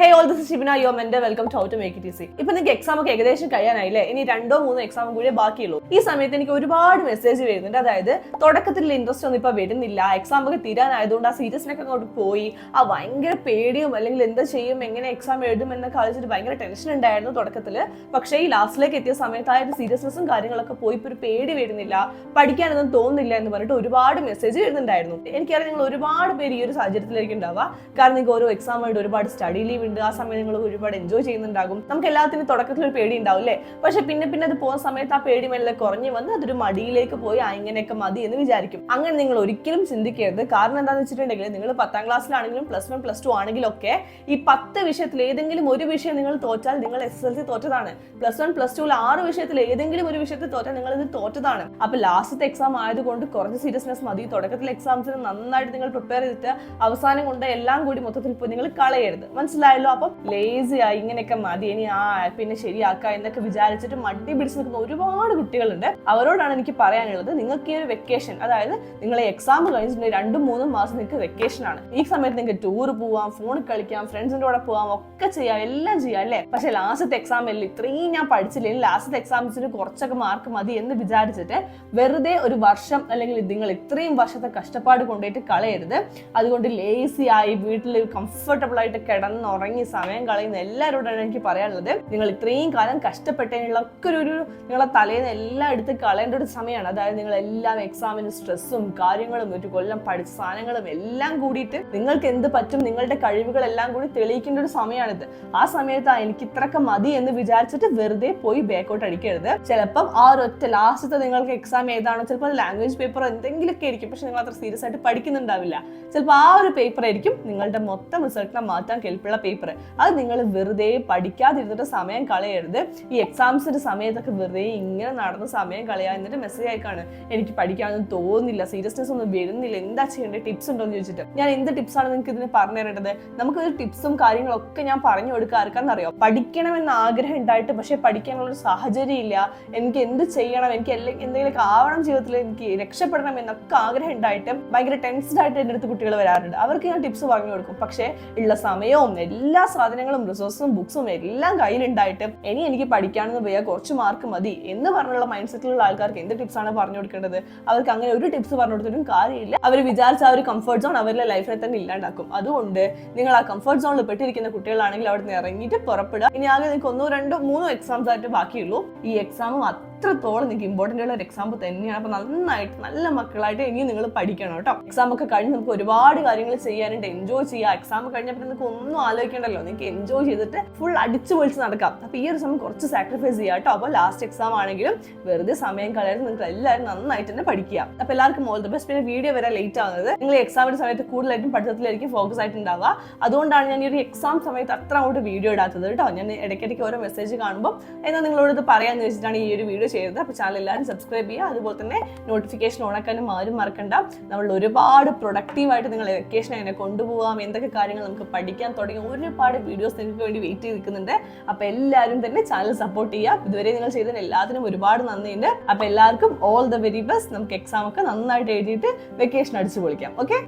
Hey all, this is Shibina, your mentor. Welcome to How to Make It Easy. ഇപ്പോൾ നിങ്ങൾക്ക് exam ഒക്കെ ഏകദേശം കഴിയാനായില്ലേ? ഇനി 2-3 എക്സാം കൂടി ബാക്കിയുള്ളൂ. ഈ സമയത്ത് എനിക്ക് ഒരുപാട് മെസ്സേജ് വരുന്നുണ്ട്. അതായത് തുടക്കത്തിൽ ഇൻട്രസ്റ്റ് ഒന്നും ഇപ്പോൾ വരുന്നില്ല, എക്സാം ഒക്കെ തീരാനായതുകൊണ്ട് ആ സീരിയസ്നെസ് അങ്ങോട്ട് പോയി, ആ ഭയങ്കര പേടിയും അല്ലെങ്കിൽ എന്താ ചെയ്യും, എങ്ങനെ എക്സാം എഴുതും എന്നൊക്കെ ആലോചിച്ചിട്ട് ഭയങ്കര ടെൻഷൻ ഉണ്ടായിരുന്നു തുടക്കത്തിൽ. പക്ഷേ ഈ ലാസ്റ്റിലേക്ക് എത്തിയ സമയത്ത് ആ സീരിയസ്നെസ്സും കാര്യങ്ങളൊക്കെ പോയി, ഇപ്പോൾ ഒരു പേടി വരുന്നില്ല, പഠിക്കാനൊന്നും തോന്നുന്നില്ല എന്ന് പറഞ്ഞിട്ട് ഒരുപാട് മെസ്സേജ് വരുന്നുണ്ടായിരുന്നു. എനിക്കറിയാം നിങ്ങൾ ഒരുപാട് പേര് ഈ ഒരു സാഹചര്യത്തിലായിരിക്കും ഉണ്ടാവുക. കാരണം നിങ്ങൾക്ക് ഓരോ എക്സാം ആയിട്ട് ഒരുപാട് സ്റ്റഡി ലീവ്, ആ സമയം നിങ്ങൾ ഒരുപാട് എൻജോയ് ചെയ്യുന്നുണ്ടാകും. നമുക്ക് എല്ലാത്തിനും തുടക്കത്തിൽ ഒരു പേടി ഉണ്ടാവും അല്ലേ? പക്ഷെ പിന്നെ അത് പോകുന്ന സമയത്ത് ആ പേടി മെല്ലെ കുറഞ്ഞു വന്ന് അതൊരു മടിയിലേക്ക് പോയി ഇങ്ങനെയൊക്കെ മതി എന്ന് വിചാരിക്കും. അങ്ങനെ നിങ്ങൾ ഒരിക്കലും ചിന്തിക്കരുത്. കാരണം എന്താണെന്ന് വെച്ചിട്ടുണ്ടെങ്കിൽ നിങ്ങൾ 10ാം ക്ലാസ്സിലാണെങ്കിലും +1 +2 ആണെങ്കിലും ഒക്കെ ഈ 10 വിഷയത്തിൽ ഏതെങ്കിലും ഒരു വിഷയം നിങ്ങൾ തോറ്റാൽ നിങ്ങൾ SSLC തോറ്റതാണ്. +1 +2 6 വിഷയത്തിൽ ഏതെങ്കിലും ഒരു വിഷയത്തിൽ തോറ്റാൽ നിങ്ങൾ ഇത് തോറ്റതാണ്. അപ്പൊ ലാസ്റ്റത്തെ എക്സാം ആയതുകൊണ്ട് കുറച്ച് സീരിയസ്നെസ് മതി. തുടക്കത്തിൽ എക്സാംസിന് നന്നായിട്ട് നിങ്ങൾ പ്രിപ്പയർ ചെയ്തിട്ട് അവസാനം കൊണ്ട് എല്ലാം കൂടി മൊത്തത്തിൽ പോയി നിങ്ങൾ കളയരുത്. മനസ്സിലായല്ലോ? അപ്പം ലേസി ആയി ഇങ്ങനെയൊക്കെ മതി, ഇനി പിന്നെ ശരിയാക്കാം എന്നൊക്കെ വിചാരിച്ചിട്ട് മടി പിടിച്ച് നിൽക്കുന്ന ഒരുപാട് കുട്ടികളുണ്ട്. അവരോടാണ് എനിക്ക് പറയാനുള്ളത്, നിങ്ങൾക്ക് ഈ ഒരു വെക്കേഷൻ, അതായത് നിങ്ങൾ എക്സാം കഴിഞ്ഞിട്ടുണ്ടെങ്കിൽ 2-3 മാസം നിങ്ങൾക്ക് വെക്കേഷൻ ആണ്. ഈ സമയത്ത് നിങ്ങൾക്ക് ടൂർ പോവാം, ഫോണിൽ കളിക്കാം, ഫ്രണ്ട്സിന്റെ കൂടെ പോവാം, ഒക്കെ ചെയ്യാം, എല്ലാം ചെയ്യാം അല്ലേ? പക്ഷെ ലാസ്റ്റത്തെ എക്സാമിൽ ഇത്രയും ഞാൻ പഠിച്ചില്ലെങ്കിൽ ലാസ്റ്റത്തെ എക്സാംസിന് കുറച്ചൊക്കെ മാർക്ക് മതി എന്ന് വിചാരിച്ചിട്ട് വെറുതെ ഒരു വർഷം അല്ലെങ്കിൽ നിങ്ങൾ ഇത്രയും വർഷത്തെ കഷ്ടപ്പാട് കൊണ്ടുപോയിട്ട് കളയരുത്. അതുകൊണ്ട് ലേസി ആയി വീട്ടിൽ കംഫർട്ടബിൾ ആയിട്ട് കിടന്നുറങ്ങി സമയം കളയുന്ന എല്ലാവരോടാണ് എനിക്ക് പറയാനുള്ളത്, നിങ്ങൾ ഇത്രയും കാലം കഷ്ടപ്പെട്ടതിനുള്ള ഒക്കെ ഒരു നിങ്ങളെ തലേന്ന് എല്ലാം എടുത്ത് കളയേണ്ട ഒരു സമയമാണ്. അതായത് നിങ്ങൾ എല്ലാം എക്സാമിന് സ്ട്രെസ്സും കാര്യങ്ങളും ഒരു കൊല്ലം പഠിച്ച സാധനങ്ങളും എല്ലാം കൂടിയിട്ട് നിങ്ങൾക്ക് എന്ത് പറ്റും, നിങ്ങളുടെ കഴിവുകളെല്ലാം കൂടി തെളിയിക്കേണ്ട ഒരു സമയമാണിത്. ആ സമയത്ത് എനിക്ക് ഇത്രയൊക്കെ മതി എന്ന് വിചാരിച്ചിട്ട് വെറുതെ പോയി ബാക്കോട്ട് അടിക്കരുത്. ചിലപ്പം ആ ഒരൊറ്റ ലാസ്റ്റത്തെ നിങ്ങൾക്ക് എക്സാം ഏതാണോ, ചിലപ്പോൾ ലാംഗ്വേജ് പേപ്പർ എന്തെങ്കിലുമൊക്കെ ആയിരിക്കും, പക്ഷെ നിങ്ങൾ അത്ര സീരിയസ് ആയിട്ട് പഠിക്കുന്നുണ്ടാവില്ല. ചിലപ്പോൾ ആ ഒരു പേപ്പർ ആയിരിക്കും നിങ്ങളുടെ മൊത്തം റിസൾട്ടിനെ മാറ്റാൻ കെൽപ്പുള്ള പേപ്പർ. അത് നിങ്ങൾ വെറുതെ പഠിക്കാതിരുന്നിട്ട് സമയം കളയരുത്. ഈ എക്സാംസിന്റെ സമയത്തൊക്കെ വെറുതെ ഇങ്ങനെ നടന്ന് സമയം കളയാ, എന്നിട്ട് മെസ്സേജ് അയക്കാണ് എനിക്ക് പഠിക്കാനൊന്നും തോന്നുന്നില്ല, സീരിയസ്നെസ് ഒന്നും വരുന്നില്ല, എന്താ ചെയ്യേണ്ടത്, ടിപ്സ് ഉണ്ടോ എന്ന് ചോദിച്ചിട്ട്. ഞാൻ എന്ത് ടിപ്സാണ് നിങ്ങൾക്ക് ഇതിന് പറഞ്ഞു തരേണ്ടത്? നമുക്കൊരു ടിപ്സും കാര്യങ്ങളൊക്കെ ഞാൻ പറഞ്ഞു കൊടുക്കുക. ആർക്കാന്ന് അറിയാം, പഠിക്കണമെന്ന് ആഗ്രഹം ഉണ്ടായിട്ട് പക്ഷെ പഠിക്കാനുള്ള ഒരു സാഹചര്യം ഇല്ല, എനിക്ക് എന്ത് ചെയ്യണം, എനിക്ക് എന്തെങ്കിലുമൊക്കെ ആവണം ജീവിതത്തിൽ, എനിക്ക് രക്ഷപ്പെടണം എന്നൊക്കെ ആഗ്രഹം ഉണ്ടായിട്ട് ഭയങ്കര ടെൻസ്ഡ് ആയിട്ട് എൻ്റെ അടുത്ത് കുട്ടികൾ വരാറുണ്ട്. അവർക്ക് ഞാൻ ടിപ്സ് പറഞ്ഞു കൊടുക്കും. പക്ഷേ ഉള്ള സമയവും എല്ലാ സാധനങ്ങളും റിസോഴ്സും ബുക്സും എല്ലാം കയ്യിലുണ്ടായിട്ട് ഇനി എനിക്ക് പഠിക്കാനെന്ന് പോയാൽ കുറച്ച് മാർക്ക് മതി എന്ന് പറഞ്ഞുള്ള മൈൻഡ് സെറ്റിലുള്ള ആൾക്കാർക്ക് എന്ത് ടിപ്സാണ് പറഞ്ഞു കൊടുക്കേണ്ടത്? അവർക്ക് അങ്ങനെ ഒരു ടിപ്സ് പറഞ്ഞു കൊടുത്തിട്ടും കാര്യമില്ല. അവർ വിചാരിച്ച ആ ഒരു കംഫർട്ട് സോൺ അവരുടെ ലൈഫിനെ തന്നെ ഇല്ലാണ്ടാക്കും. അതുകൊണ്ട് നിങ്ങൾ ആ കംഫർട്ട് സോണിൽ പെട്ടിരിക്കുന്ന കുട്ടികളാണെങ്കിൽ അവിടെ നിന്ന് ഇറങ്ങിയിട്ട് പുറപ്പെടുക. ഇനി ആകെ നിങ്ങൾക്ക് 1, 2, 3 എക്സാംസ് ആയിട്ട് ബാക്കിയുള്ളൂ. ഈ എക്സാമും അത്രത്തോളം നിങ്ങൾക്ക് ഇമ്പോർട്ടൻ്റ് ഉള്ള ഒരു എക്സാം തന്നെയാണ്. അപ്പൊ നന്നായിട്ട് നല്ല മക്കളായിട്ട് ഇനിയും നിങ്ങൾ പഠിക്കണം കേട്ടോ. എക്സാം ഒക്കെ കഴിഞ്ഞ് നമുക്ക് ഒരുപാട് കാര്യങ്ങൾ ചെയ്യാനുണ്ട്, എൻജോയ് ചെയ്യാം. എക്സാം കഴിഞ്ഞപ്പോൾ നിങ്ങൾക്ക് ഒന്നും ആലോചിക്കണ്ടല്ലോ, നിങ്ങൾക്ക് എൻജോയ് ചെയ്തിട്ട് ഫുൾ അടിച്ചു പൊളിച്ച് നടക്കാം. അപ്പൊ ഈ ഒരു സമയം കുറച്ച് സാക്രിഫൈസ് ചെയ്യാം കേട്ടോ. അപ്പോൾ ലാസ്റ്റ് എക്സാം ആണെങ്കിലും വെറുതെ സമയം കളയാതെ നിങ്ങൾക്ക് എല്ലാവരും നന്നായിട്ട് തന്നെ പഠിക്കുക. അപ്പൊ എല്ലാവർക്കും ഓൾ ദി ബെസ്റ്റ്. പിന്നെ വീഡിയോ വരാൻ ലേറ്റ് ആവുന്നത് നിങ്ങൾ എക്സാമിന്റെ സമയത്ത് കൂടുതലായിട്ടും പഠിത്തത്തിലായിരിക്കും ഫോക്കസ് ആയിട്ടുണ്ടാവുക. അതുകൊണ്ടാണ് ഞാൻ ഈ ഒരു എക്സാം സമയത്ത് അത്ര അങ്ങോട്ട് വീഡിയോ ഇടാത്തത് കേട്ടോ. ഞാൻ ഇടയ്ക്കിടയ്ക്ക് ഓരോ മെസ്സേജ് കാണുമ്പോൾ എന്നാൽ നിങ്ങളോട് ഇത് പറയാന്ന് വെച്ചിട്ടാണ് ഈ ഒരു വീഡിയോ ചെയ്തത്. അപ്പോൾ ചാനൽ എല്ലാവരും സബ്സ്ക്രൈബ് ചെയ്യുക. അതുപോലെ തന്നെ നോട്ടിഫിക്കേഷൻ ഓണാക്കാനും ആരും മറക്കണ്ട. നമ്മൾ ഒരുപാട് പ്രൊഡക്റ്റീവായിട്ട് നിങ്ങൾ വെക്കേഷൻ എങ്ങനെ കൊണ്ടുപോകാം, എന്തൊക്കെ കാര്യങ്ങൾ നമുക്ക് പഠിക്കാൻ തുടങ്ങി ഒരുപാട് വീഡിയോസ് നിങ്ങൾക്ക് വേണ്ടി വെയിറ്റ് ചെയ്ത് നിൽക്കുന്നുണ്ട്. അപ്പോൾ എല്ലാവരും തന്നെ ചാനൽ സപ്പോർട്ട് ചെയ്യുക. ഇതുവരെ നിങ്ങൾ ചെയ്തതിന് എല്ലാത്തിനും ഒരുപാട് നന്ദിയുണ്ട്. അപ്പോൾ എല്ലാവർക്കും ഓൾ ദ വെരി ബെസ്റ്റ്. നമുക്ക് എക്സാം ഒക്കെ നന്നായിട്ട് എഴുതിയിട്ട് വെക്കേഷൻ അടിച്ചു പൊളിക്കാം. ഓക്കെ.